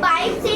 Pipes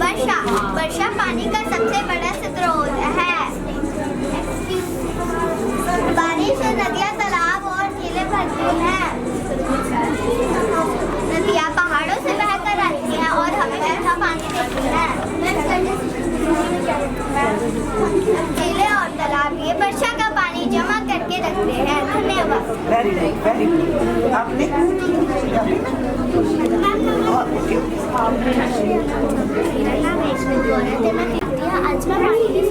वर्षा वर्षा पानी का सबसे बड़ा स्रोत है। बारिश से नदियाँ, तालाब और झीलें भरती हैं। नदियाँ पहाड़ों से बहकर आती हैं और हमें मीठा पानी देती हैं। झीलें और तालाब ये वर्षा का पानी जमा करके रखते हैं। धन्यवाद। Very good. आपने मेरा नाम ऐश्वर्या गौरव है। मैं तीर्थी हूँ। आज मैं पानी के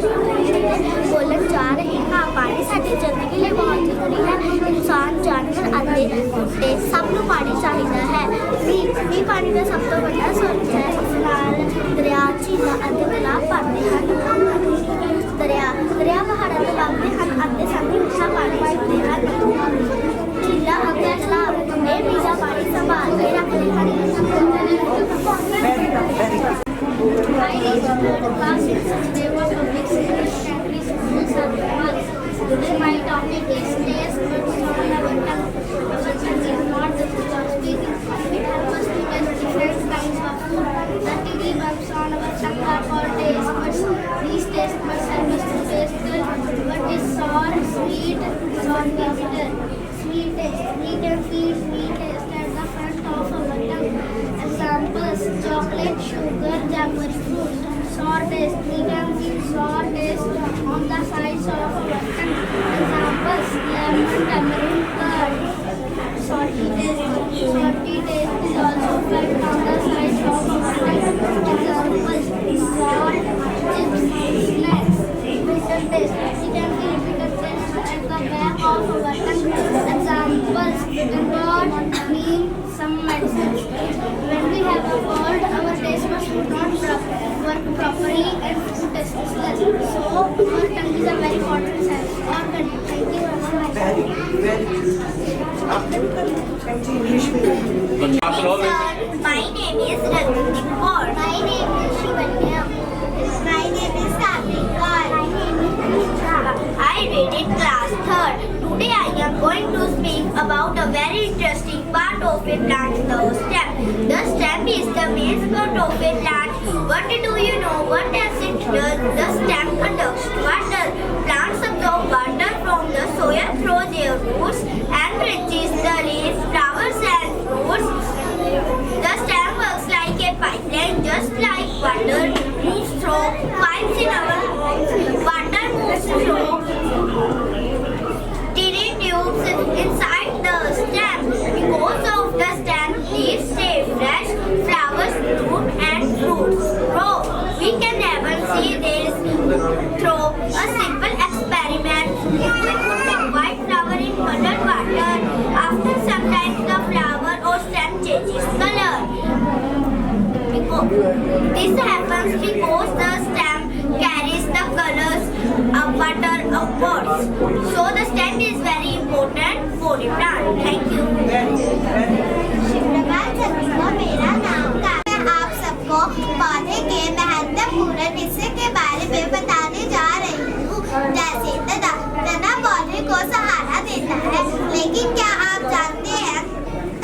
बोलने जा रही हूँ। पानी साਡੀ ਜ਼ਿੰਦਗੀ के लिए बहुत जरूरी है। इंसान, जानवर आदि कुत्ते सब ਨੂੰ पानी चाहिए है। ਵੀ पानी का सब तो बड़ा स्रोत है। इस नाल दरिया, झीलां ਅਤੇ ਤਲਾਬ ਭਰਦੇ ਹਨ। ਦਰਿਆ ਪਹਾੜਾਂ ਤੇ ਵਗਦੇ ਹਨ ਅਤੇ ਸਾਨੂੰ ਮਿੱਠਾ ਪਾਣੀ ਦਿੰਦੇ ਹਨ। ਝੀਲਾਂ ਅਤੇ ਤਲਾਬ ਇਹ ਮੀਠਾ ਪਾਣੀ ਸੰਭਾਲ ਕੇ ਰੱਖਦੇ ਹਨ। Today my topic is taste buds on our tongue. Our tongue is not just for speaking. It helps us to taste different kinds of food. The tiny bumps on our tongue are called taste buds. These taste buds help us to taste what is sour, sweet, salty, bitter. Sweet taste. We can feel sweet taste at the front of our tongue. Examples: chocolate, sugar, jammy fruit. Sour taste. We can feel sour taste on the sides of our tongue. Examples: lemon, tamarind, curd. Salty taste. Salty taste is also felt on the sides of our tongue. Examples: salt, chips, snacks. Bitter taste. We can feel bitter taste at the back of our tongue. Examples: bitter gourd, neem, some medicines. When we have a cold, our taste buds do not work properly and food taste is less. So our tongue is a very important sense organ. Thank you very much. very आपने English में My name is Ranjit Kaur. My name is Shivanya. My name is Sabrina. My name is Nisha. I read in class 3rd. Today I am going to speak about a very interesting part of a plant, the stem. The stem is the main part of a plant. What do you know? What does it do? The stem conducts water. Plants absorb water from the soil through their roots and reaches the leaves, flowers and fruits. The stem works like a pipeline, just like water moves through pipes in our homes. Water moves through tiny tubes inside the stem. Because of the stem, leaves stay fresh, flowers bloom and fruits grow. We can even see this through a simple experiment. If we put a white flower in colored water, after some time the flower or stem changes color. This happens because the stem carries the colors of water upwards. So the stem is very important for the plant. Thank you. मेरा नाम मैं आप सबको पौधे के महत्वपूर्ण हिस्से के बारे में बताने जा रही हूँ। जैसे तना पौधे को सहारा देता है, लेकिन क्या आप जानते हैं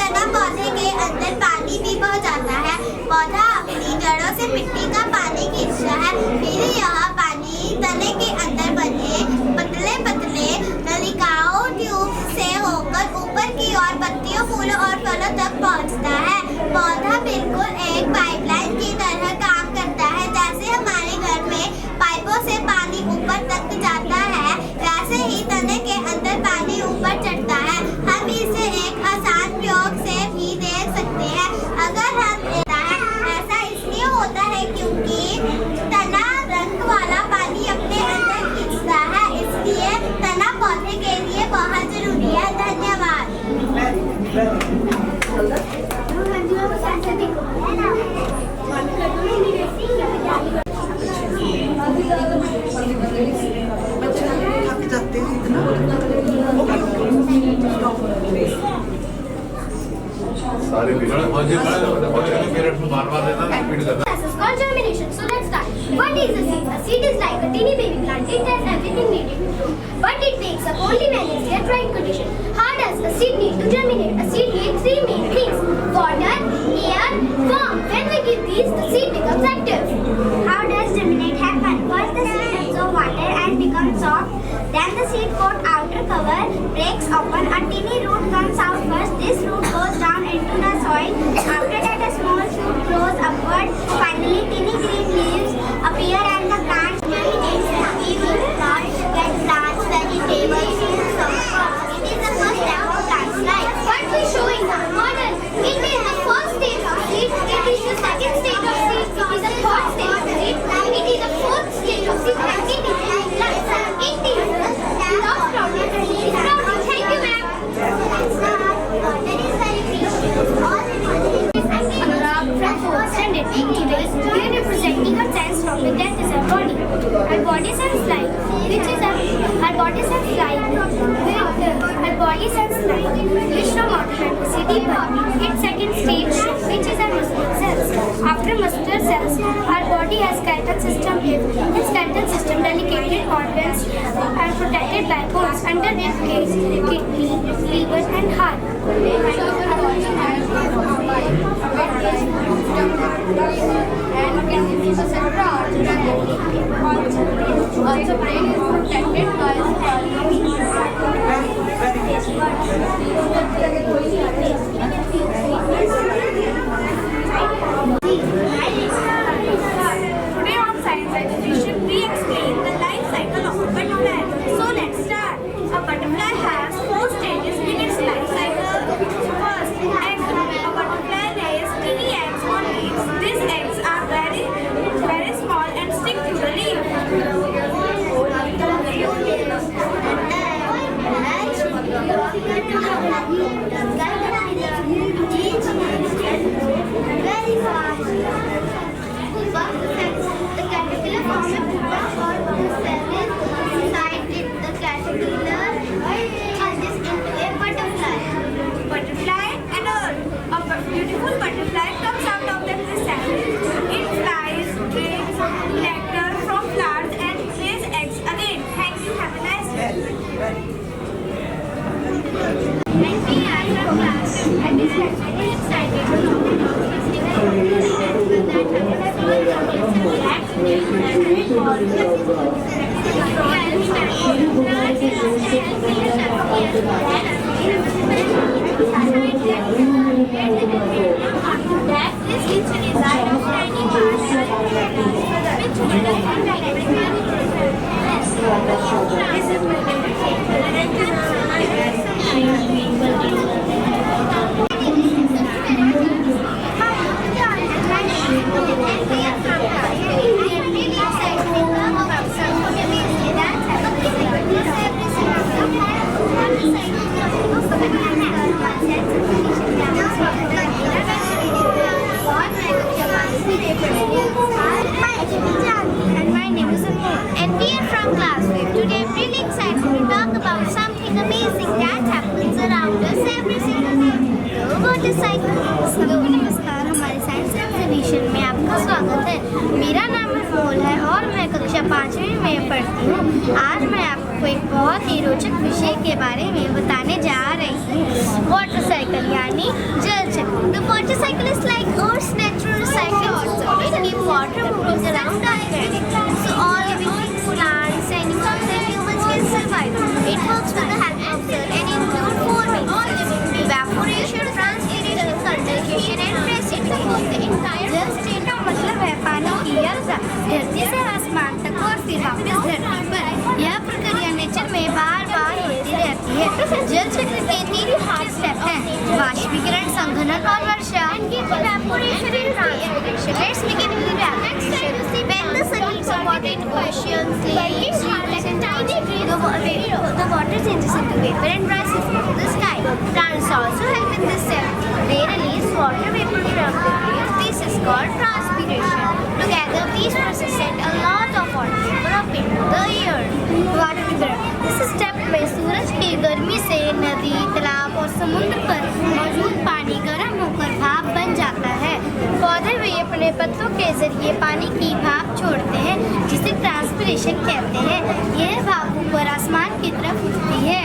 तना पौधे के अंदर पानी भी पहुँचाता है। पौधा अपनी जड़ों से मिट्टी का पानी खींचता है, फिर यह पानी तने के अंदर बने पतले पतले नलिकाओं ट्यूब से होकर ऊपर की ओर पत्तियों, फूलों और फलों तक पहुँचता है। पौधा बिल्कुल एक पाइपलाइन की तरह काम करता है। जैसे हमारे घर में पाइपों से पानी ऊपर तक जाता है, वैसे ही तने के अंदर पानी ऊपर चढ़ता है। हम इसे एक आसान प्रयोग से भी देख सकते हैं। अगर हम ऐसा इसलिए होता है क्योंकि तना रंग वाला पानी अपने अंदर खींचता है, इसलिए तना पौधे के लिए बहुत जरूरी है। धन्यवाद। थक जाते हैं इतना सारे germination. So let's start. What is a seed? A seed is like a teeny baby plant. It has everything needed to grow, but it wakes up only when it's at right condition. How does a seed need to germinate? A seed needs three main things: water, air, with these, the seed becomes active. How does germinate happen? First, the seed absorbs water and becomes soft. Then the seed coat outer cover breaks open. A teeny root comes out first. This root goes down into the soil. After that, a small shoot grows upward. Finally, teeny green leaves appear and the plant germinates. We will not get plants, vegetables, fruits, or crops. It is the first step of plant's life. What we showing now? Model. It is the first stage of seed. It is the second stage of seed. It is the third stage of seed. It is the fourth stage of seed. And it is life. It is the last problem. Thank you, ma'am. That is very precious. All the knowledge is Anurag from 4th standard. Today, we are representing a science topic that is our body. Our body cells life, which is our body cells life. Our body cells life, which from outer membrane deeper. Its second stage, which is our muscular cells. After muscular cells, our body has skeletal system. In skeletal system, delicate organs are protected by bones under rib cage, kidney, liver, and heart. Also, brain is protected by Today on Science Education, we explain the life cycle of a butterfly. So let's start. A butterfly has 4 stages in its life cycle. First, egg. A butterfly lays tiny eggs on leaves. These eggs are very, very small and stick to the leaf. Very fast. The caterpillar forms a pupa or cell inside it. The caterpillar changes into a butterfly. Butterfly adult. A beautiful butterfly comes out of the chrysalis. It flies, drinks nectar from flowers and lays eggs again. Thank you. Have a nice day. And we are from class. And this lecture is excited to talk about And my name is Anmol. And we are from class 5. Today I'm really excited to talk about something amazing that happens around us every single day. Motorcycle. नमस्कार, हमारे science exhibition में आपका स्वागत है। मेरा नाम अनमोल है और मैं कक्षा 5वीं में पढ़ती हूँ। आज मैं आपको एक बहुत ही रोचक विषय के बारे में बताने जा रही हूँ। मोटरसाइकिल यानी जल चक्र। The motorcycle is like Earth's natural cycling system. It keeps water moving around our planet, so all living plants, animals, and humans can survive. It works with the help of the and include 4 means: evaporation, transpiration, condensation, and precipitation. The entire जल state का मतलब है पानी की यात्रा धरती से आसमान तक और फिर वापस धरती पर। यह प्रक्रिया नेचर में बार-बार होती रहती है। जल चक्र के 3 हार्ड स्टेप हैं: वाष्पीकरण, संघनन और वर्षा। Evaporation and transpiration. Let's begin with evaporation. When the sun heats up water into oceans, lakes, rivers, and tiny the water changes into vapor and rises into the sky. Plants also help in this step. They release water vapor from the leaves. This is called transpiration. Together, these processes send a lot of water vapor up into the air. वाष्पीकरण. इस step में सूरज की गर्मी से नदी, तालाब और समुद्र पर मौजूद पानी गर्म होकर भाप बन जाता है। पौधे भी अपने पत्तों के जरिए पानी की भाप छोड़ते हैं, जिसे ट्रांसपिरेशन कहते हैं। यह भाप ऊपर आसमान की तरफ उठती है।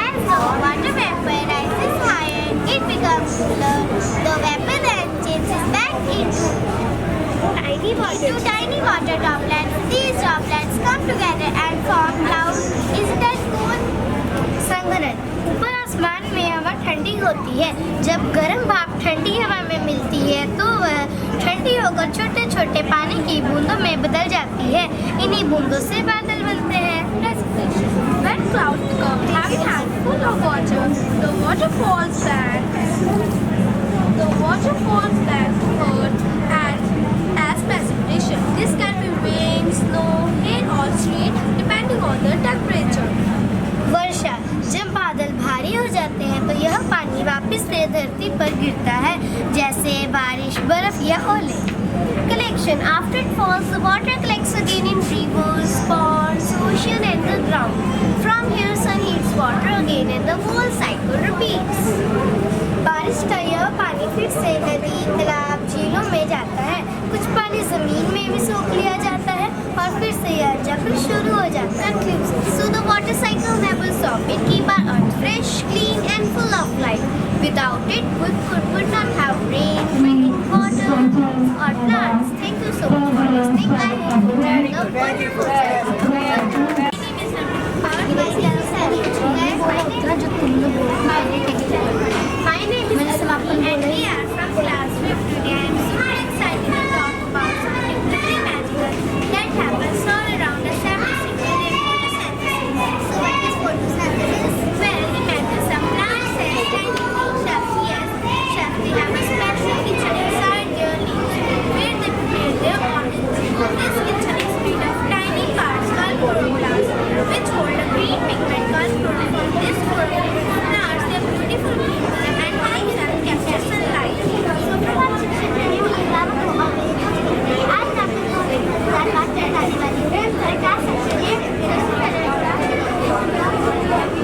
As the water vapor rises higher, it becomes cooler. The vapor है। जब गर्म भाप ठंडी हवा में मिलती है तो वह ठंडी होकर छोटे छोटे पानी की बूंदों में बदल जाती है। इन्हीं बूंदों से बादल बनते हैं। When clouds become heavy and full of water, the waterfalls that hurt and as precipitation. This can be rain, snow, hail or sleet depending on the temperature. वर्षा, जब बादल भारी हो जाते हैं तो यह पानी वापस से धरती पर गिरता है, जैसे बारिश, बर्फ या ओले। Collection. After it falls, the water collects again in rivers, ponds, ocean and the ground. From here, sun heats water again and the whole cycle repeats. बारिश का यह पानी फिर से नदी, तालाब, झीलों में जाता है। कुछ पानी जमीन में भी सोख लिया जाता है और फिर से यह चक्र शुरू हो जाता है। So the water cycle never stops. It keeps our earth fresh, clean and full of life. Without it, we would not have rain, drinking water or plants. Thank you so much for listening. I hope you learned a wonderful lesson. My name is Asmati and we are from class 5th today. I am super excited to talk about something very magical that happens all around us every single day, photosynthesis. So what is photosynthesis? Well, imagine some plants and tiny chefs. Yes, chefs, they have a special kitchen inside their leaves where they prepare their organs. This kitchen is made of tiny parts called chloroplasts, which hold a green pigment called chlorophyll. This chlorophyll plants their beautiful green color and helps them capture sunlight. So आज आपको बात करने वाली है प्रकाश संश्लेषण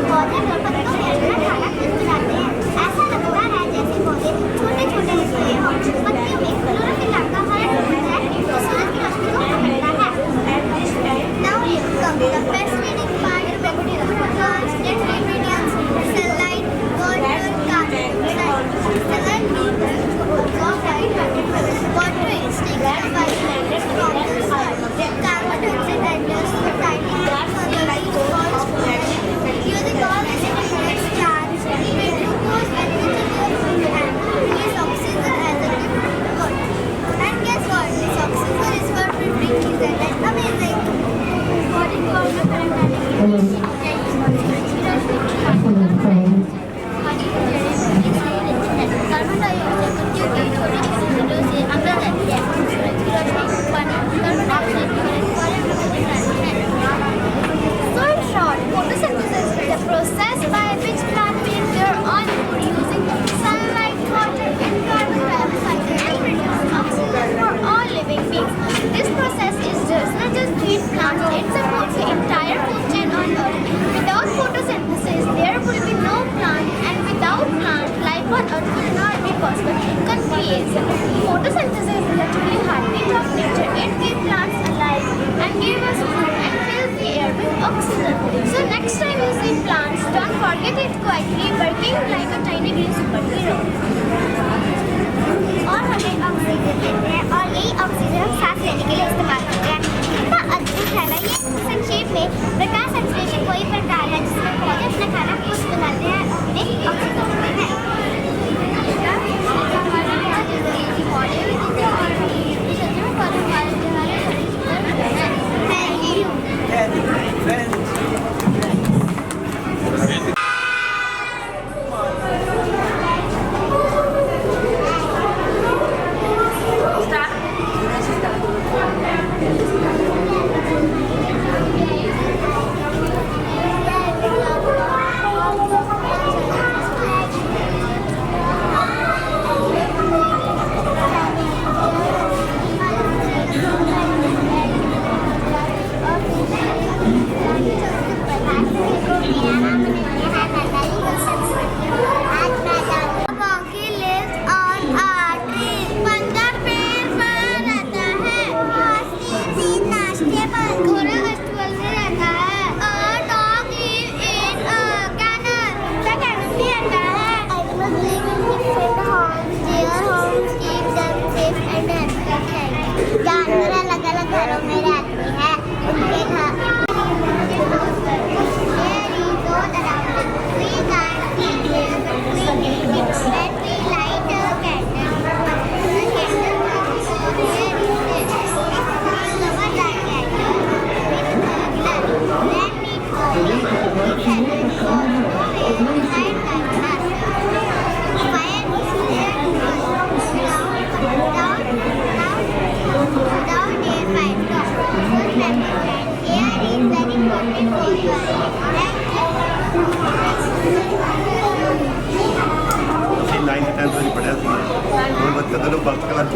पौधे और पत्तों के अंदर खाना खुद बनाते हैं। ऐसा लगता है जैसे पौधे छोटे छोटे हिस्से हों। पत्तियों में क्लोरोफिल नाम का हरा होता है जो सूरज की रोशनी को पकड़ता है। Now here comes the fascinating part of bacteria. Plants get ingredients, sunlight, water, carbon dioxide. Sunlight means water is taken up by plants from the soil. Carbon dioxide enters the tiny parts of the light forms. Using all these ingredients, plants make glucose and release oxygen as a gift to the body. And guess what? This oxygen is what we breathe. Isn't that amazing? Body called the carbon dioxide पत्तियों की छोटी छोटी जड़ों से अंदर जाती है। सूरज की रोशनी पानी कार्बन डाइऑक्साइड की वजह से बनाती है। So in short, photosynthesis is a process by which plants make their own food using sunlight, water and carbon dioxide and produce oxygen for all living beings. This process does not just feed plants, it supports the entire food chain on Earth. Without photosynthesis, there will be no plant, and without plant, life on Earth will not be possible. Confused. Photosynthesis is literally heartbeat of nature. It keeps plants alive and gives us food and fills the air with oxygen. So next time you see plants, don't forget it quietly working like a tiny green superhero. और हमें oxygen देते हैं और यही oxygen हम सांस लेने के लिए इस्तेमाल करते हैं। कितना अद्भुत है ना ये। संक्षेप में प्रकाश संश्लेषण कोई प्रकार है जिसमें पौधे अपना खाना खुद बनाते हैं और उन्हें ऑक्सीजन देते हैं।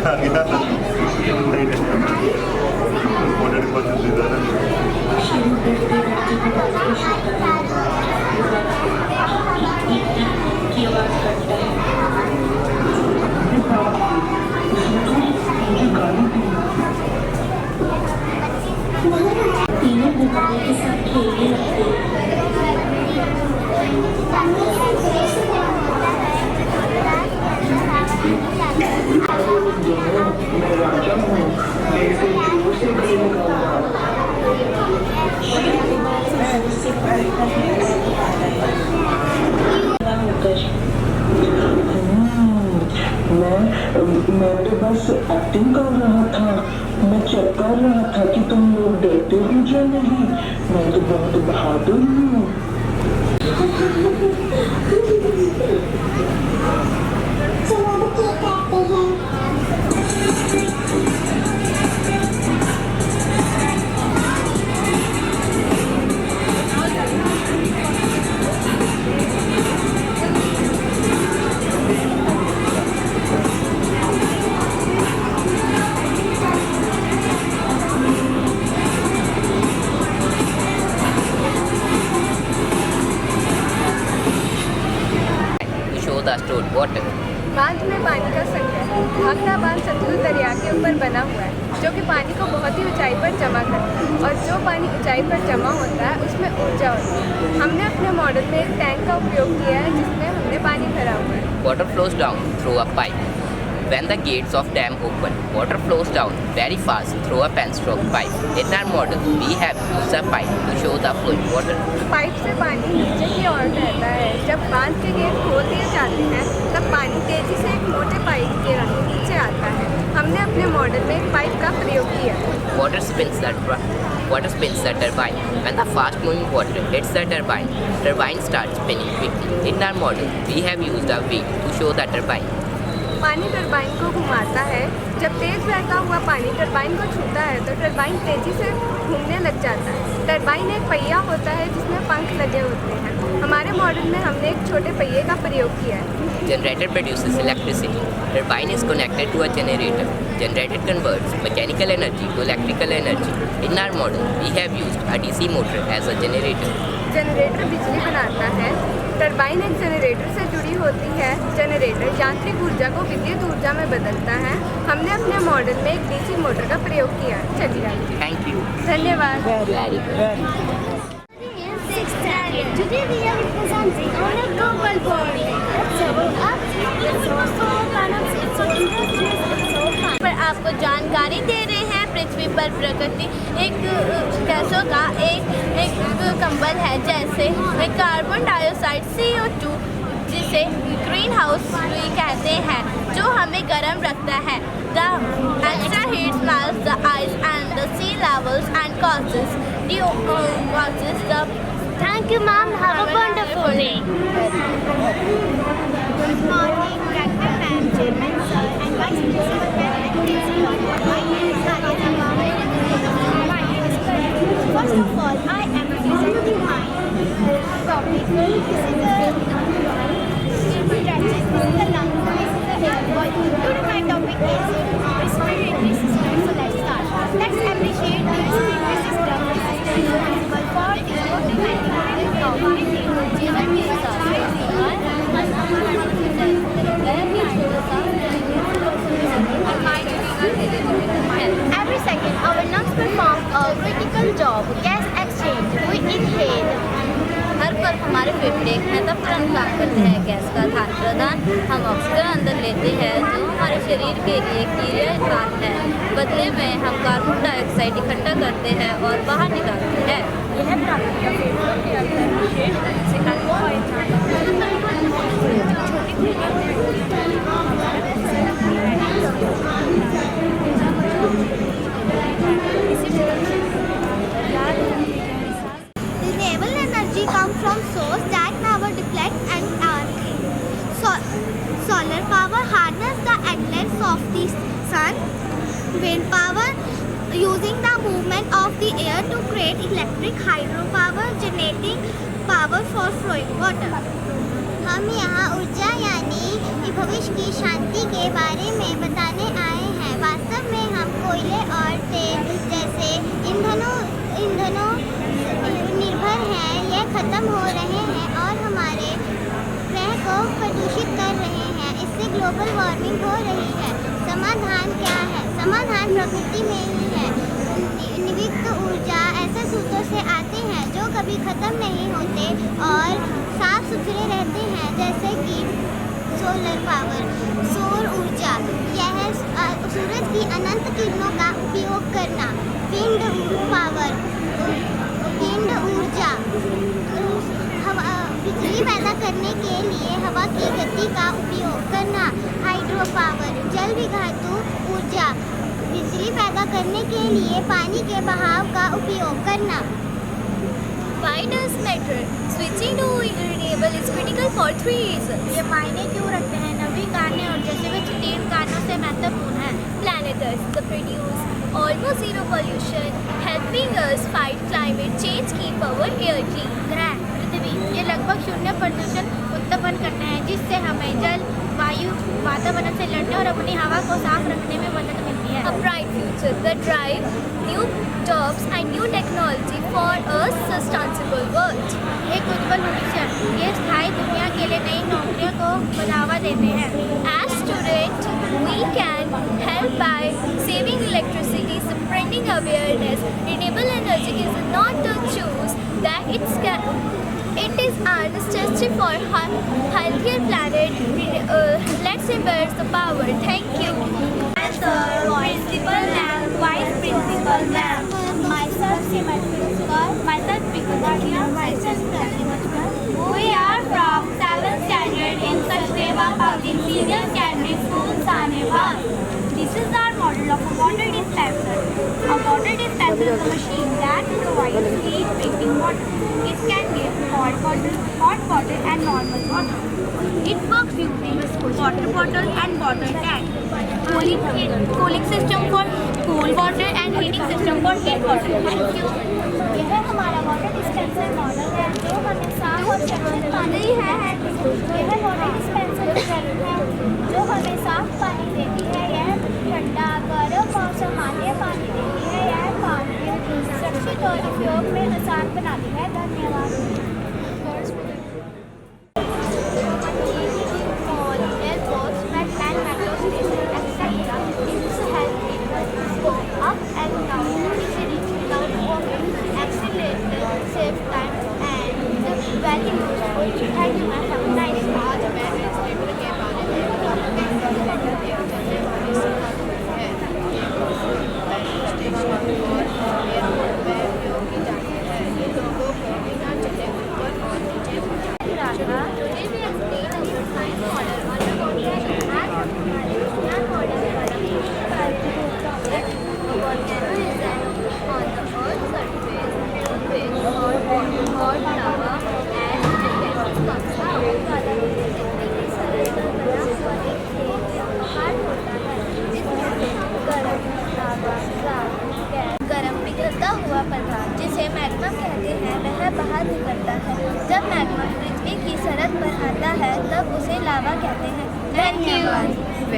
आ गया नहीं मोटर पसंदीदा है तीनों गुब्बारों के साथ खेलने लगते हैं। मैं राजा हूँ, मैं इसे जोर से भी लगाऊंगा। मैं उससे प्यार मैं तो बस एक्टिंग कर रहा था। मैं चेक कर रहा था कि तुम लोग डरते हो या नहीं। मैं तो बहुत बहादुर हूँ। show the stored water. बांध में पानी का संग्रह। भाखड़ा बांध सतलुज दरिया के ऊपर बना हुआ है, जो कि पानी को बहुत ही ऊंचाई पर जमा करता है, और जो पानी ऊंचाई पर जमा होता है उसमें ऊर्जा होती है। हमने अपने मॉडल में एक टैंक का उपयोग किया है जिसमें हमने पानी भरा हुआ है। Water flows down through a pipe. When the gates of dam open, water flows down very fast through a penstroke pipe. In our model, we have used a pipe to show the flowing water. Pipe से पानी नीचे की ओर बहता है। जब बांध के gate खोल दिए जाते हैं तब पानी तेजी से एक मोटे पाइप के नीचे आता है। हमने अपने मॉडल में एक पाइप का प्रयोग किया है। Water spins the turbine. When the fast-moving water hits the turbine starts spinning quickly. In our model, we have used a wheel to show the turbine. पानी टरबाइन को घुमाता है। जब तेज बहता हुआ पानी टरबाइन को छूता है तो टरबाइन तेजी से घूमने लग जाता है। टरबाइन एक पहिया होता है जिसमें पंख लगे होते हैं। हमारे मॉडल में हमने एक छोटे पहिए का प्रयोग किया है। Generator produces electricity. Turbine is connected to a generator. Generator converts mechanical energy to electrical energy. In our model, we have used a DC motor as a generator. Generator बिजली बनाता है। टरबाइन एक जनरेटर से जुड़ी होती है। Generator यांत्रिक ऊर्जा को विद्युत ऊर्जा में बदलता है। हमने अपने मॉडल में एक डीसी मोटर का प्रयोग किया है। चलिए आगे। Thank you. धन्यवाद। Very good. Sixth standard. Today we are presenting on a global warming. It's so up. It's so fun. It's so interesting. It's so fun. पर आपको जानकारी दे रहे हैं पृथ्वी पर प्रकृति एक गैसों का एक कंबल है, जैसे कार्बन डाइऑक्साइड CO2, जिसे ग्रीन हाउस भी कहते हैं, जो हमें गर्म रखता है। The extra heat melts the ice and the sea levels and causes the. Thank you, ma'am. Have a wonderful day. Good morning, Rector ma'am, Chairman sir, and Vice Principal ma'am and Principal. My name is Arina ma'am. My name is Karan. First of all, I am presenting my topic. This is the introduction. This is the lung. This is the air. Today my topic is respiratory system. So let's start. Let's appreciate the respiratory system. This is responsible for the automatic of Every second, our lungs perform a critical job. Gas exchange, we inhale. हर पल हमारे फेफड़े एक महत्वपूर्ण काम करते हैं। Gas का आदान प्रदान हम ऑक्सीजन अंदर लेते हैं, जो हमारे शरीर के लिए क्रियाकार है। बदले में हम कार्बन डाइऑक्साइड इकट्ठा करते हैं और बाहर निकालते हैं। यह प्राकृतिक फेफड़ों के अंदर विशेष रूप से Renewable energy comes from source that never deflects and are clean. Solar power harnesses the endless of the sun. Wind power using the movement of the air to create electric. Hydropower generating power for flowing water. हम यहाँ ऊर्जा यानी भविष्य की शांति के बारे में बताने आए हैं। खत्म हो रहे हैं और हमारे ग्रह को प्रदूषित कर रहे हैं। इससे ग्लोबल वार्मिंग हो रही है। समाधान क्या है? समाधान प्रकृति में ही है। निविष्ट ऊर्जा ऐसे स्रोतों से आते हैं जो कभी खत्म नहीं होते और साफ सुथरे रहते हैं, जैसे कि सोलर पावर, सौर ऊर्जा, यह सूरज की अनंत किरणों का उपयोग करना, विंड पावर, विंड ऊर्जा, बिजली पैदा करने के लिए हवा की गति का उपयोग करना, हाइड्रो पावर, जल विघातु ऊर्जा, बिजली पैदा करने के लिए पानी के बहाव का उपयोग करना। Why does matter? Switching to renewable is critical for 3 reasons. ये मायने क्यों रखते हैं? नवीकरणीय ऊर्जा से वे 3 कारणों से महत्वपूर्ण है। Planet Earth, they produce almost zero pollution, helping us fight climate change, keep our air clean. ग्रह पृथ्वी, ये लगभग 0 प्रदूषण उत्पन्न करते हैं, जिससे हमें जल, वायु, वातावरण से लड़ने और अपनी हवा को साफ रखने में मदद मिलती है। A bright future that drive new jobs and new technology for a sustainable world. एक उज्जवल भविष्य, ये स्थायी दुनिया के लिए नई नौकरियों को बढ़ावा देते हैं। As students, we can help by saving electricity, spreading awareness. Renewable energy is not a choice that it is a necessity for healthier planet. Let's embrace the power. Thank you. As the principal and vice principal ma'am, myself we are from 7th standard in Sachdeva Public Senior Secondary School, Sahnewal. This is our model of a water dispenser. A water dispenser is a machine that provides heat drinking water. It can give hot water and normal water. It works using water bottle and water tank. Cooling system for cool water and heating system for heat water. Thank you. यह हमारा water dispenser model है जो हमें साफ और स्वच्छ पानी है। यह वाटर डिस्पेंसर है जो हमें साफ पानी देती है। यह ठंडा, गर्म और सामान्य पानी देती है। यह पानी सुरक्षित और उपयोग में आसान बनाती है। धन्यवाद। हुआ पदार्थ जिसे मैग्मा कहते हैं वह बाहर निकलता है। जब मैग्मा पृथ्वी की सरहद पर आता है तब उसे लावा कहते हैं। धन्यवाद।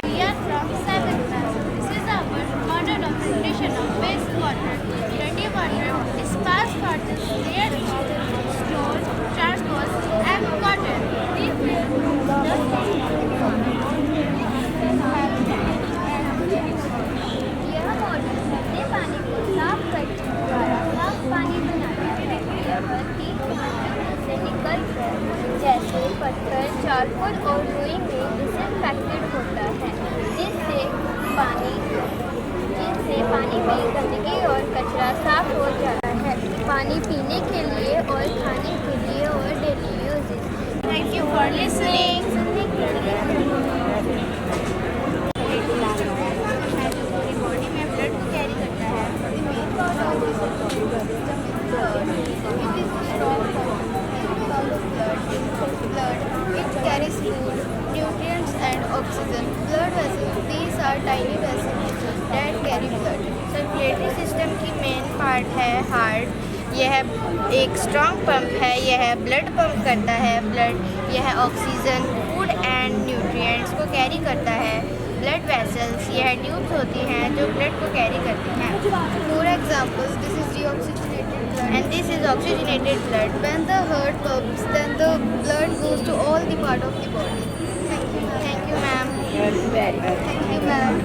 We are from 7th class. This is our model of filtration of wastewater. Dirty water is passed for the layer of stone, charcoal and cotton. यह मॉडल ठंडे पानी को साफ करने द्वारा साफ पानी बनाता है। यह से निकल कर जैसे पत्थर, चारकोल और रुई में डिसइंफेक्टेड होता है, जिससे पानी में गंदगी और कचरा साफ हो जाता है। पानी पीने के लिए और खाने के लिए और daily uses. Thank you for listening. Body में ब्लड को कैरी करता है। It carries food, nutrients and oxygen. Blood vessels, these are tiny vessels that carry blood. Circulatory system की मेन पार्ट है हार्ट। यह एक स्ट्रॉन्ग पंप है। यह ब्लड पंप करता है ब्लड। यह ऑक्सीजन, फूड एंड न्यूट्रिएंट्स को कैरी करता है। ब्लड वेसल्स, यह ट्यूब्स होती हैं जो ब्लड को कैरी करती हैं। For example, this is deoxygenated blood and this is oxygenated blood. When the heart pumps, then the blood goes to all the part of the body. Thank you, ma'am. Thank you, ma'am. Thank you, ma'am.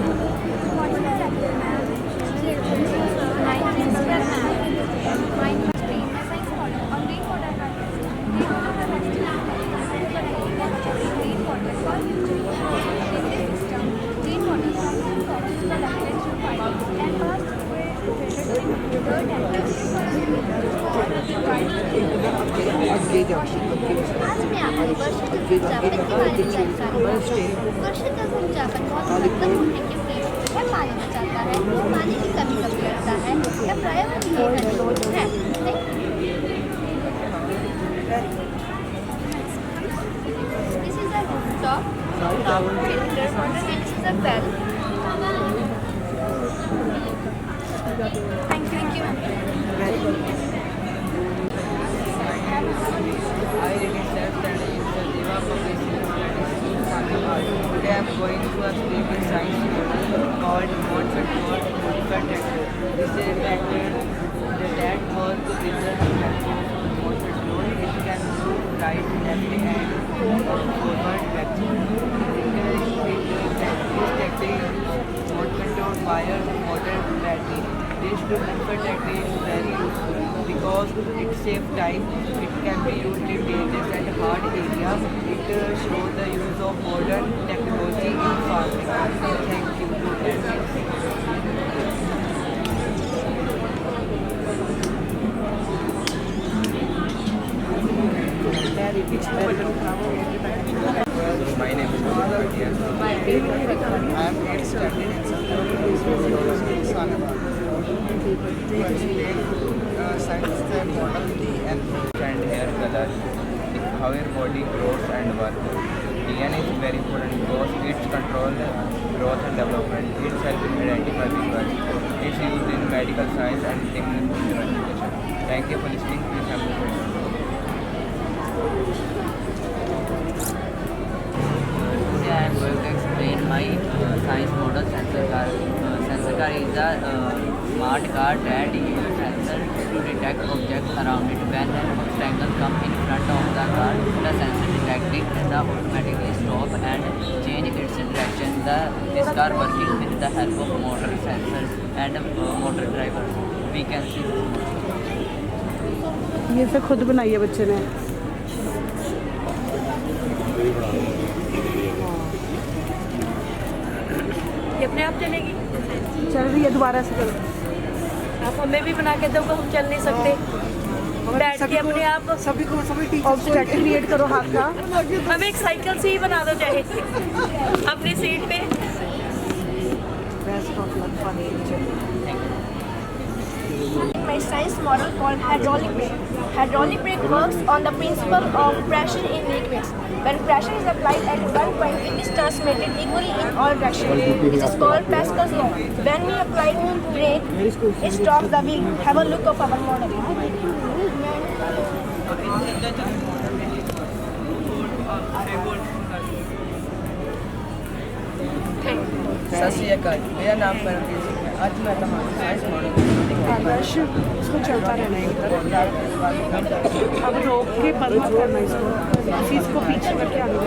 आगे जाओ आज मैं आपको वर्ष 2050 के बारे में जानकारी दूंगी। वर्ष 2050 बहुत महत्वपूर्ण है क्योंकि यह पानी बचाता है, पानी की कमी कम करता है, यह पर्यावरणीय अनुकूल है। This is a rooftop filter water and this is a well. Thank you. Very good. I really left and Deva Public Today I am going to explain a science model called remote control modified tractor. This is a tractor that was the result of remote control. It can move right, left and forward direction. This tractor is remote control wire, motor, battery. This modified tractor is very useful because it saves time. It can be used in dangerous and hard areas. It shows the use of modern technology in farming. Thank you. My name is Mohammed Patiya. I am 8th standard in Sanabad. Science model and hair color, how your body grows and works. DNA is very important because it controls growth and development. It helps identify people. It's used in medical science and technical education. Thank you for listening. Please have a good day. Today I am going to explain my science model sensor car. Sensor car is a smart car that uses sensor to detect objects around it. When an obstacle comes in front of the car, the sensor detecting the automatically stop and change its direction. This car working with the help of motor sensors and motor drivers. We can see. ये सब खुद बनाई है बच्चे ने। ये अपने आप चलेगी? चल रही है, दोबारा से चल। आप हमें भी बना के दोगे, हम चल नहीं सकते। बैठ के अपने आप सभी ऑब्स्टैकल क्रिएट करो हाथ का। हमें एक साइकिल से ही बना दो चाहे अपनी सीट पे। Best of luck for future. My science model called hydraulic brake. Hydraulic brake works on the principle of pressure in liquids. When pressure is applied at one point, it is transmitted equally in all directions. This is called Pascal's law. When we apply brake, it stops the wheel. Have a look of our model. सत श्री अकाल, मेरा नाम परमवीर सिंह है। आज मैं तुम्हारा science model आदर्श इसको चलता रहना है। अब रोक के बंद मत करना इसको, इसी इसको पीछे करके आगे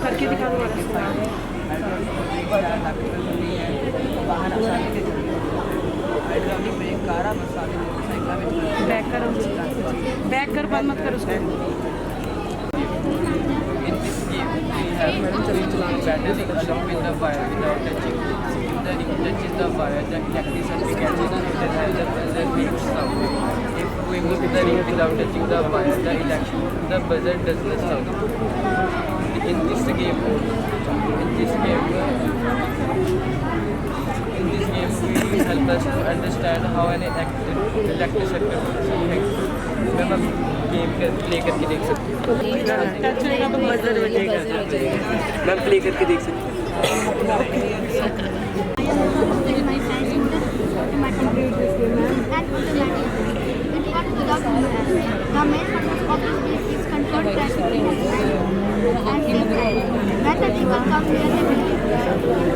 करके दिखा दो। हाइड्रोलिक ब्रेक कार बैक कर बंद मत कर उसको। battery along with the wire without touching. If the ring touches the wire, the electricity catches it and has a buzzer makes sound. If we move the ring without touching the wire, the buzzer does not sound. In this game, we help us to understand how an electric circuit works. Ma'am आप game play करके देख सकते हो। Touch रहेगा तो buzzer बजेगा। Ma'am play करके देख सकते हो। The main purpose of this game is control pressure and when the vehicle comes near the wheel,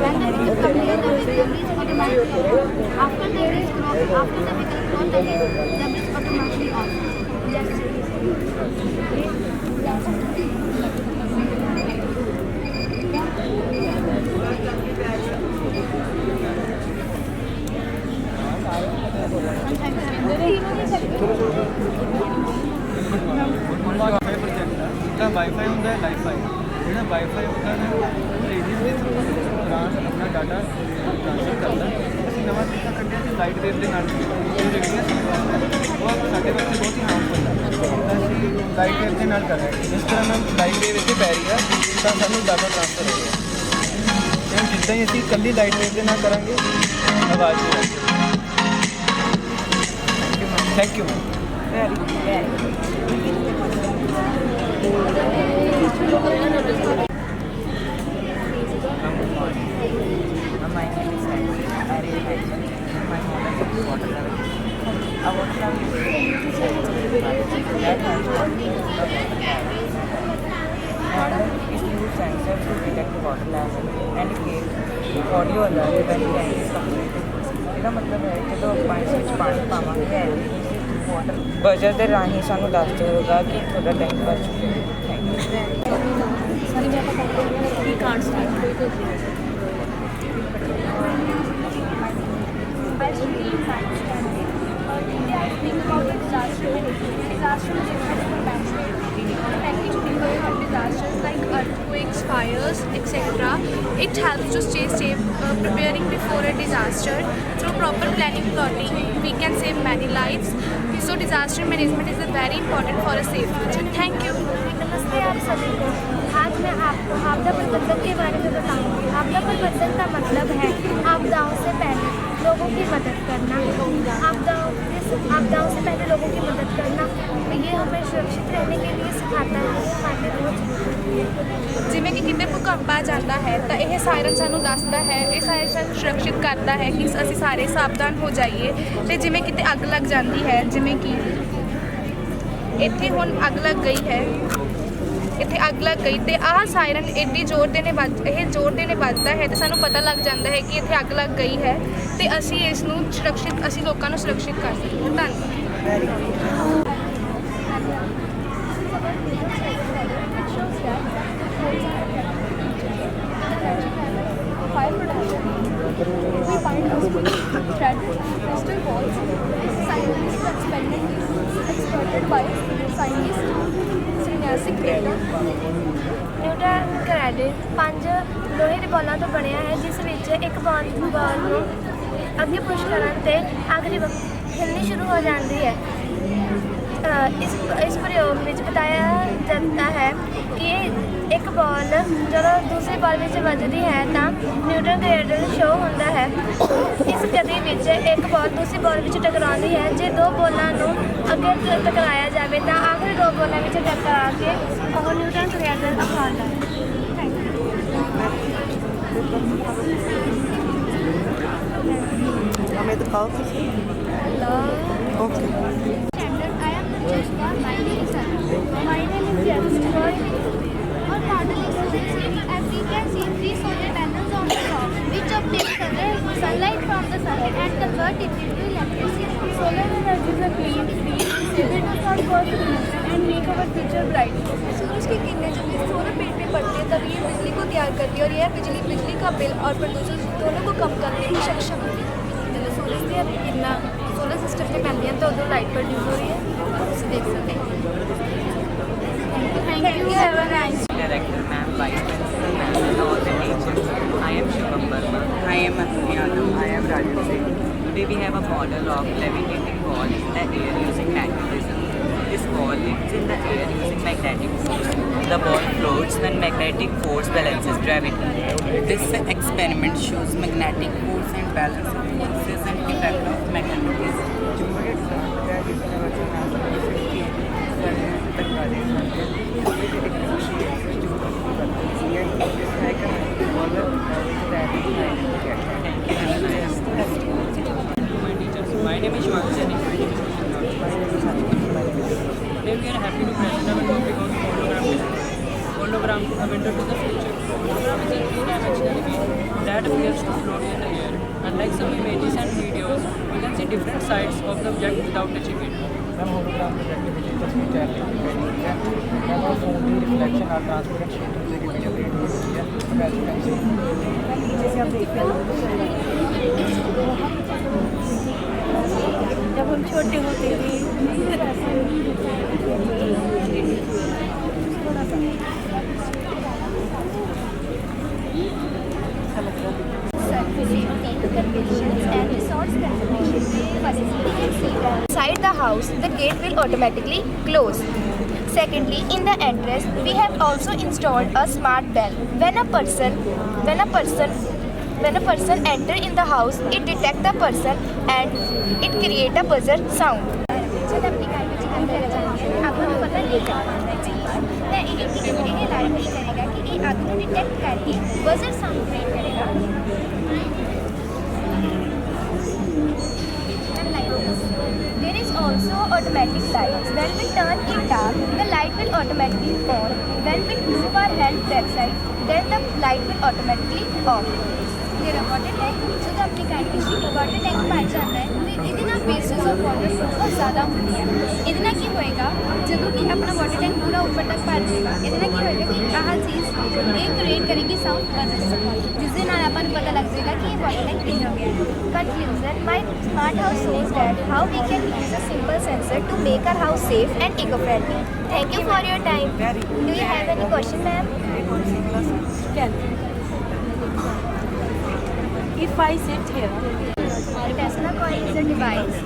when the After the vehicle growth, the bridge automatically off. That's it. ਜਿਹੜਾ wifi ਹੁੰਦਾ ਹੈ ਲਾਈਫਾਈ, ਜਿਹੜਾ wifi ਹੁੰਦਾ ਹੈ ਉਹ radius ਦੇ ਦੌਰਾਨ ਆਪਣਾ ਡਾਟਾ ਟ੍ਰਾਂਸਫਰ ਕਰਦਾ। ਅਸੀਂ ਨਵਾਂ ਤਰੀਕਾ ਕੱਢਿਆ ਸੀ ਲਾਈਟ ਵੇਵ ਦੇ ਨਾਲ, ਜੋ ਰੇਡੀਅਸ ਉਹ ਸਾਡੇ ਵਾਸਤੇ ਬਹੁਤ ਹੀ ਹਾਰਮਫੁਲ ਹੈ। ਤਾਂ ਅਸੀਂ ਲਾਈਟ ਵੇਵ ਦੇ ਨਾਲ ਕਰ ਰਹੇ ਹਾਂ। ਜਿਸ ਤਰ੍ਹਾਂ ਨਾਲ ਲਾਈਟ ਵੇਵ ਇੱਥੇ ਪੈ ਰਹੀ ਆ ਤਾਂ ਸਾਨੂੰ ਡਾਟਾ ਟ੍ਰਾਂਸਫਰ ਹੋ ਰਿਹਾ। ਤੇ ਜਿੱਦਾਂ ਹੀ ਅਸੀਂ ਇਕੱਲੀ ਲਾਈਟ ਵੇਵ ਦੇ ਨਾਲ ਕਰਾਂਗੇ ਆਵਾਜ਼ ਨਹੀਂ ਆਏਗੀ। Thank you ma'am. My name is Sandy. I really like my model is water level. I want to that is use sensor to detect the water level and give audio alert when the tank is completed. ਇਹਦਾ ਮਤਲਬ ਹੈ ਜਦੋਂ ਆਪਾਂ ਇਸ ਵਿੱਚ ਪਾਣੀ ਪਾਵਾਂਗੇ water buzzer ਦੇ ਰਾਹੀਂ ਸਾਨੂੰ ਦੱਸ ਦੇਵੇਗਾ ਕਿ ਤੁਹਾਡਾ ਟੈਂਕ ਭਰ ਚੁੱਕਿਆ ਹੈ। Thank you. ਸਾਰੀ ਮੈਂ ਪਤਾ ਕੀ ਕਾਂਡ start disasters like earthquakes, fires, etc. It helps to stay safe, preparing before a disaster. Through proper planning plotting, we can save many lives. So disaster management is very important for a safe future. Thank you. नमस्ते आप सभी को। आज मैं आपको आपदा प्रबंधन के बारे में बताऊंगी। आपदा प्रबंधन का मतलब है आपदाओं से पहले लोगों की मदद करना। आपदाओं से पहले लोगों की मदद करना ये हमें सुरक्षित रहने के लिए सिखाता है। ये हमारे रोज ਜਿਵੇਂ ਕਿ ਕਿਤੇ ਭੂਕੰਪ ਆ ਜਾਂਦਾ ਹੈ ਤਾਂ ਇਹ ਸਾਇਰਨ ਸਾਨੂੰ ਦੱਸਦਾ ਹੈ, ਇਹ ਸਾਇਰਨ ਸਾਨੂੰ ਸੁਰੱਖਿਅਤ ਕਰਦਾ ਹੈ ਕਿ ਅਸੀਂ ਸਾਰੇ ਸਾਵਧਾਨ ਹੋ ਜਾਈਏ। ਤੇ ਜਿਵੇਂ ਕਿਤੇ ਅੱਗ ਲੱਗ ਜਾਂਦੀ ਹੈ, ਜਿਵੇਂ ਕਿ ਇੱਥੇ ਹੁਣ ਅੱਗ ਲੱਗ ਗਈ ਹੈ, ਇੱਥੇ ਅੱਗ ਲੱਗ ਗਈ ਤੇ ਆਹ ਸਾਇਰਨ ਐਡੀ ਜ਼ੋਰ ਦੇ ਨੇ ਵੱਜਦਾ ਹੈ ਤੇ ਸਾਨੂੰ ਪਤਾ ਲੱਗ ਜਾਂਦਾ ਹੈ ਕਿ ਇੱਥੇ ਅੱਗ ਲੱਗ ਗਈ ਹੈ ਤੇ ਅਸੀਂ ਇਸ ਨੂੰ ਸੁਰੱਖਿਅਤ, ਅਸੀਂ ਲੋਕਾਂ ਨੂੰ ਸੁਰੱਖਿਅਤ ਕਰ ਸਕਦੇ ਹਾਂ। ਧੰਨਵਾਦ। fire protection. We find thread crystal balls. Scientists experimented by scientist Synesic Data. Newton credit 5 ਲੋਹੇ ਦੇ ਬੋਲਾਂ ਤੋਂ ਬਣਿਆ ਹੈ, ਜਿਸ ਵਿੱਚ ਇੱਕ ਬਾਲ ਨੂੰ ਅੱਗੇ ਪੁਸ਼ ਕਰਨ ਤੇ ਆਖਰੀ ਵਕਤ ਹਿਲਣੀ ਸ਼ੁਰੂ ਹੋ ਜਾਂਦੀ ਹੈ। ਇਸ ਪ੍ਰਯੋਗ ਵਿੱਚ ਬਤਾਇਆ ਜਾਂਦਾ ਹੈ ਕਿ ਇੱਕ ਬਾਲ ਜਦੋਂ ਦੂਸਰੀ ਬਾਲ ਵਿੱਚ ਵੱਜਦੀ ਹੈ ਤਾਂ ਨਿਊਟਨ ਕ੍ਰੈਡਿਟ ਸ਼ੋ ਹੁੰਦਾ ਹੈ। ਇਸ ਗਤੀ ਵਿੱਚ ਇੱਕ ਬਾਲ ਦੂਸਰੀ ਬਾਲ ਵਿੱਚ ਟਕਰਾਉਂਦੀ ਹੈ। ਜੇ ਦੋ ਬੋਲਾਂ ਨੂੰ ਅੱਗੇ ਟਕਰਾਇਆ ਜਾਵੇ ਤਾਂ ਆਖਰੀ ਦੋ ਬੋਲਾਂ ਵਿੱਚ ਟਕਰਾ ਕੇ ਉਹ ਨਿਊਟਨ ਕ੍ਰੈਡਿਟ ਅਖਾਉਂਦਾ ਹੈ। हमें दिखाओ किसी। Okay. My name is Jessica. Our model is as we can see 3 solar panels on the top, which obtain sunlight from the sun and convert it into electricity. Solar energy is a clean, free, stable, does not cause pollution and make our future bright. सूरज की किरणें जब इस solar plate पे पड़ती है तब ये बिजली को तैयार करती है और यह बिजली का बिल और प्रदूषण दोनों को कम करने में सक्षम है। जब सूरज की किरणें सोलर सिस्टम पे पैंदी हैं तो उधर लाइट प्रोड्यूस हो रही है, आप उसे देख सकते हैं। Thank you. Have a nice day. Director ma'am, vice principal ma'am, and all the teachers. I am Shubham Verma. I am Yadav. I am Rajesh Singh. Today we have a model of levitating ball in the air using magnetism. This ball lifts in the air using magnetic force. The ball floats when magnetic force balances gravity. This experiment shows magnetic force and balance of forces and effect of magnetism. My name is Shwant Sani. Today we are happy to present our topic on hologram design. Hologram, a window to the future. Hologram is a three-dimensional image that appears to float in the air. Unlike some images and videos, you can see different sides of the object without touching it. Ma'am hologram project में जो तस्वीर तैयार करनी है ma'am और phone की reflection और transparent sheet होने की वीडियो क्रिएट होती है जैसे आप देख रहे हैं जब हम छोटे होते थे Inside the house, the gate will automatically close. Secondly, in the entrance, we have also installed a smart bell. When a person enter in the house, it detect the person and it create a buzzer sound. आपको पता नहीं ये light नहीं करेगा कि ये आगे में डिटेक्ट करके बजर साउंड क्रिएट करेगा. There is also automatic lights. When we turn it dark, the light will automatically on. When we move our hand backside, then the light will automatically off. तेरा water tank जो अपनी condition को water tank पाया जाता है तो इतना wastage of water बहुत ज़्यादा होती है. इतना की होएगा जब कि अपना वाटर टैंक पूरा ऊपर तक भर जाएगा. इतना की होएगा कि आह चीज़ एक क्रिएट करेगी साउंड बजर जिससे ना अपन पता लग जाएगा कि ये वाटर टैंक क्लीन हो गया. Conclusion, my smart house shows that how we can use a simple sensor to make our house safe and eco-friendly. Thank you for your time. Do you have any question, ma'am? If I sit here, Tesla coil is a device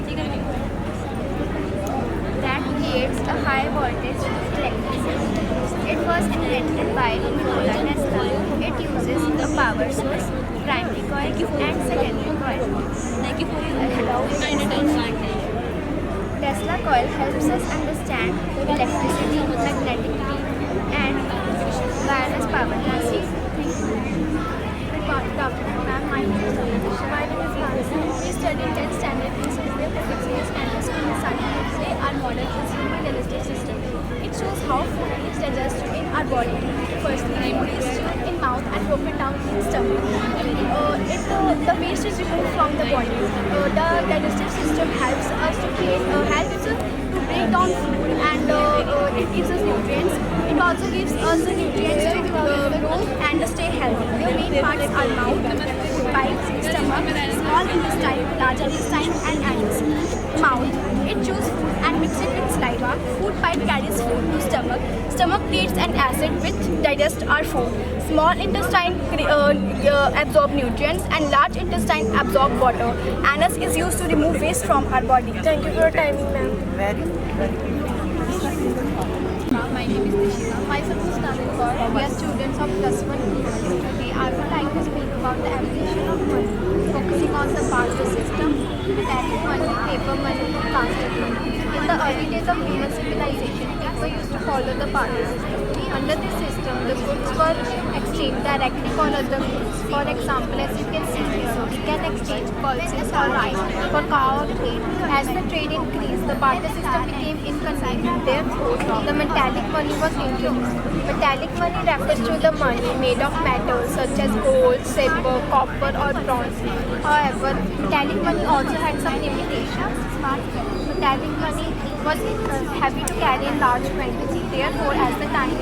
that creates a high voltage electricity. It was invented by Nikola Tesla. It uses a power source, primary coil and secondary coil. Tesla coil helps us understand electricity, magneticity and wireless power transfer. Good afternoon, ma'am. My name is Anish. My name is Vanessa. We study 10th standard in Civil Physics and School in Science. Today, our model is human digestive system. It shows how food is digested in our body. Firstly, food is chewed in mouth and broken down in stomach. The waste is removed from the body. The digestive system helps us to break down food and it gives us nutrients. It also gives us the nutrients to grow and stay healthy. The main parts are mouth, pipes, stomach, small intestine, large intestine and anus. Mouth, it chews food and mixes it with saliva. Food pipe carries food to stomach. Stomach creates an acid which digests our food. Small intestine absorb nutrients and large intestine absorb water. Anus is used to remove waste from our body. Thank you for your timing, ma'am. My name is Nishita. Myself is Tanvir Kaur. We are students of +1 university. Today I would like to speak about the evolution of money, focusing on the barter system, metallic money, paper money, plastic money. In the early days of human civilization, people used to follow the barter system. Under this system, the goods were exchanged directly for other goods. For example, as you can see here, we can exchange pulses or rice for cow or grain. As the trade increased, the barter system became inconvenient. Therefore, the metallic money was introduced. Metallic money refers to the money made of metals such as gold, silver, copper or bronze. However, metallic money also had some limitations. Metallic money was heavy to carry in large quantity. Therefore, as the time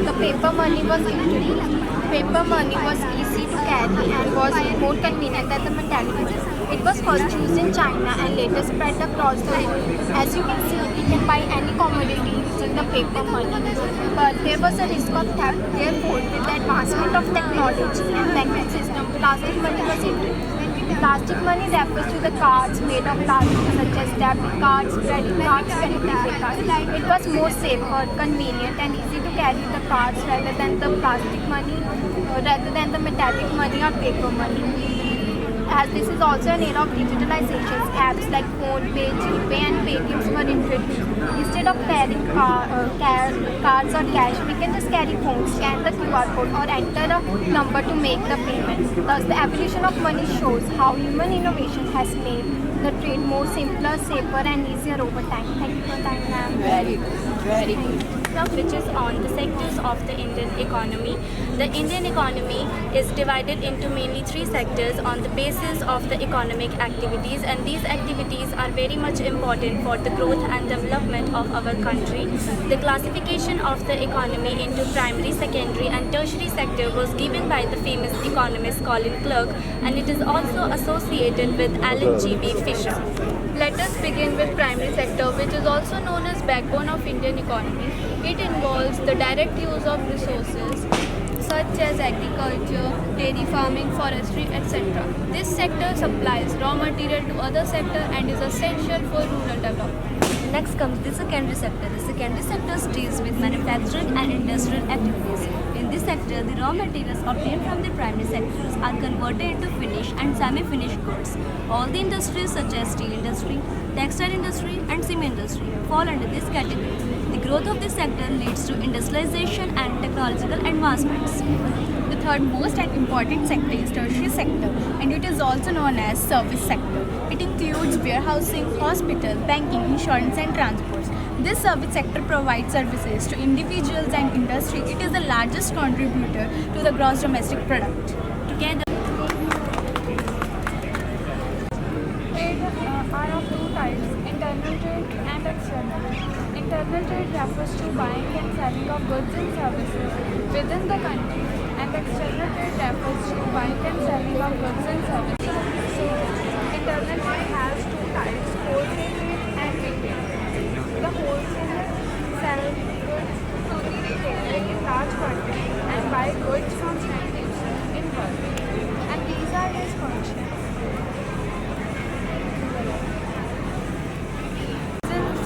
the paper money was introduced. Paper money was easy to carry and was more convenient than the metallic money. It was first used in China and later spread across the world. As you can see, we can buy any commodity using the paper money. But there was a risk of theft. Therefore, with the advancement of technology and banking system, plastic money was introduced. Plastic money refers to the cards made of plastic such as debit cards, credit cards, credit cards. It was more safer, convenient and easy to carry the cards rather than the plastic money, rather than the metallic money or paper money. As this is also an era of digitalization, apps like PhonePe, GPay and Paytm were introduced. Instead of carrying cards or cash, we can just carry phones, scan the QR code or enter a number to make the payment. Thus, the evolution of money shows how human innovation has made the trade more simpler, safer and easier over time. Thank you for time, ma'am. Very good. Which is on the sectors of the Indian economy. The Indian economy is divided into mainly 3 sectors on the basis of the economic activities, and these activities are very much important for the growth and development of our country. The classification of the economy into primary, secondary and tertiary sector was given by the famous economist Colin Clerk, and it is also associated with Alan G.B. Fisher. Let us begin with primary sector, which is also known as backbone of Indian economy. It involves the direct use of resources such as agriculture, dairy farming, forestry, etc. This sector supplies raw material to other sectors and is essential for rural development. Next comes the secondary sector. The secondary sector deals with manufacturing and industrial activities. In this sector, the raw materials obtained from the primary sectors are converted into finished and semi-finished goods. All the industries such as steel industry, textile industry and cement industry fall under this category. The growth of this sector leads to industrialization and technological advancements. The third most and important sector is tertiary sector, and it is also known as service sector. It includes warehousing, hospital, banking, insurance and transports. This service sector provides services to individuals and industry. It is the largest contributor to the gross domestic product. Together, Trade are of 2 types, internal trade and external trade. Internal trade refers to buying and selling of goods and services within the country, and external trade refers to buying and selling of goods and services. So, internal trade has 2 types, wholesale trade and retail. The wholesaler sells goods to the retailer in large quantity and buy goods from end users in bulk. And these are his functions.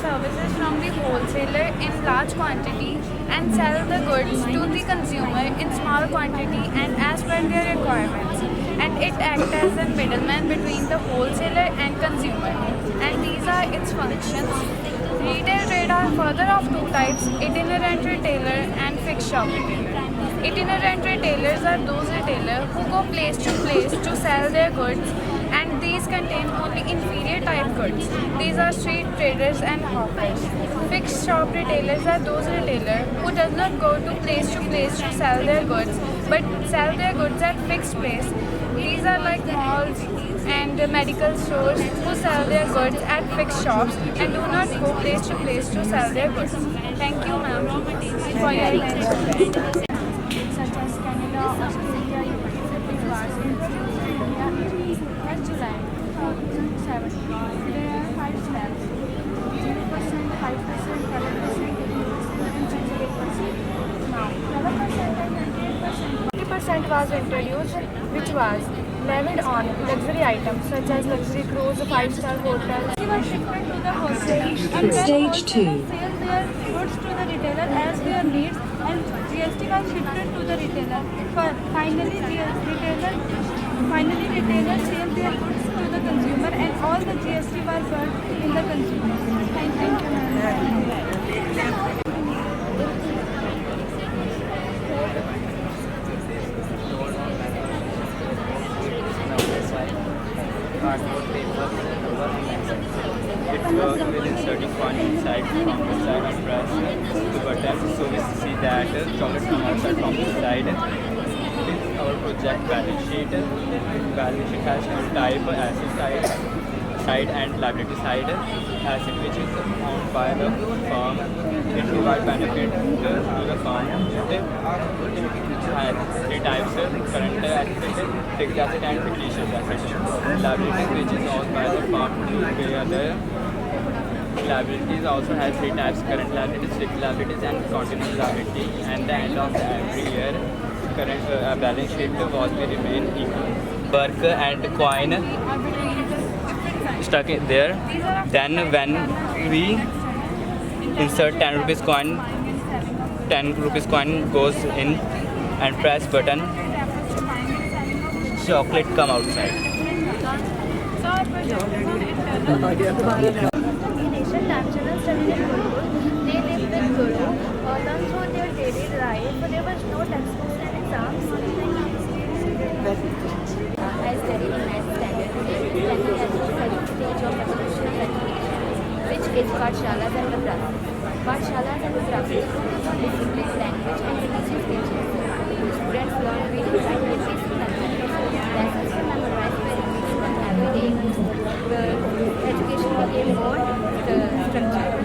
Services from the wholesaler in large quantity and sell the goods to the consumer in small quantity and as per their requirements, and it acts as a middleman between the wholesaler and consumer, and these are its functions. Retail trade are further of 2 types, itinerant retailer and fixed shop retailer. Itinerant retailers are those retailers who go place to sell their goods, and these contain only inferior type goods. These are street traders and hawkers. Fixed shop retailers are those retailers who does not go to place to sell their goods, but sell their goods at fixed place. These are like malls and medical stores who sell their goods at fixed shops and do not go place to sell their goods. Thank you, ma'am, for your attention. Such as Canada, Australia, which was introduced in India in July 2007. There are 5 steps: 0%, 5%, 11%, 18%, and 28%. Now, 11% and 28%. 20% was introduced, which was levied on luxury items such as luxury cruise, 5-star hotels. They were shifted to the wholesaler, and then Stage 2. sell their goods to the retailer as their needs, and GST was shifted to the retailer. Finally, retailers sell their goods to the consumer, and all the GST was earned in the consumer. Thank you, ma'am. Cardboard paper it works with inserting coin inside from the side and press the button, so we see that chocolate come outside from the side. This is our project balance sheet. Balance sheet has 2 types, asset side and liability side. Asset which is owned by the firm, it provides benefit to the firm. It has 3 types, current asset, fixed asset and fictitious asset. Liability which is owned by the firm to pay other. Liabilities also has 3 types, current liabilities, fixed liabilities and continuous liability, and the end of every year current balance sheet was will remain equal. Work and coin stuck in there. Then when we insert 10 rupees coin, 10 rupees coin goes in and press button, chocolate come outside. Ancient time, children studied in Gurukul. They lived with Guru, learned through their daily life. There was no textbooks and exams. I studied in 9th standard. Today, we are at the stage of is Pathshalas and Madrasas. Pathshalas and Madrasas discipline, language and religious teachings. Students learn reading, writing, basic mathematics. Lessons are memorized very easily every day. The education became more structured.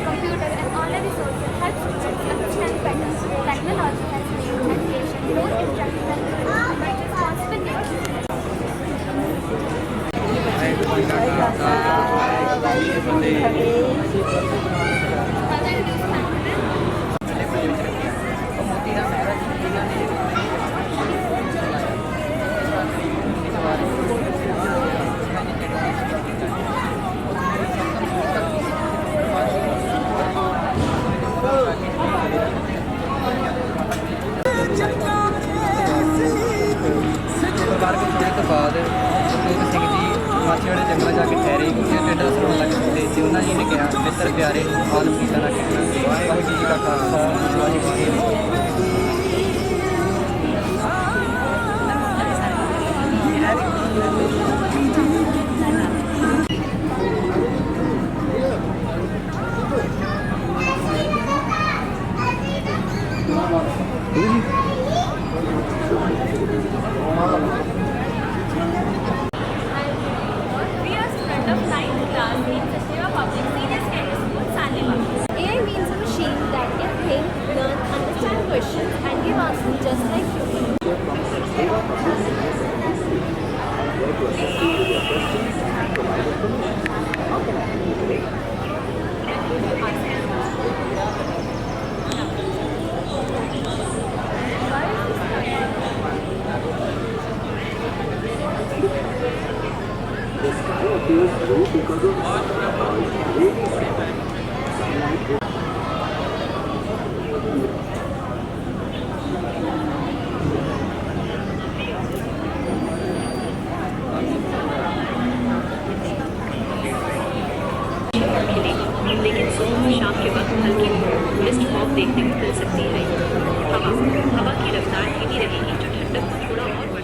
Computer and online resources help students understand better. Technology has made education more interactive and ਬਾਅਦ ਗੁਰਦੇਵ ਸਿੰਘ ਜੀ ਮਾਛੀ ਵਾਲੇ ਜੰਗਲ ਜਾ ਕੇ ਠਹਿਰੇ ਤੇ ਟੇਡਾ ਸਰੋਂ ਲੱਗ ਪਏ ਤੇ ਉਹਨਾਂ ਜੀ ਨੇ ਕਿਹਾ ਮਿੱਤਰ ਪਿਆਰੇ ਹਾਲ ਪੀਤਾ ਨਾ ਕਹਿਣਾ ਵਾਹਿਗੁਰੂ ਜੀ ਦਾ ਖਾਲਸਾ ਵਾਹਿਗੁਰੂ ਜੀ ਕੀ AI means a machine that can think, learn, understand questions, and give answers just like लेकिन सुबह शाम के वक्त हल्की मिस्ट फॉग देखने को मिल सकती है। हवा की रफ्तार धीमी रहेगी जो ठंडक को थोड़ा और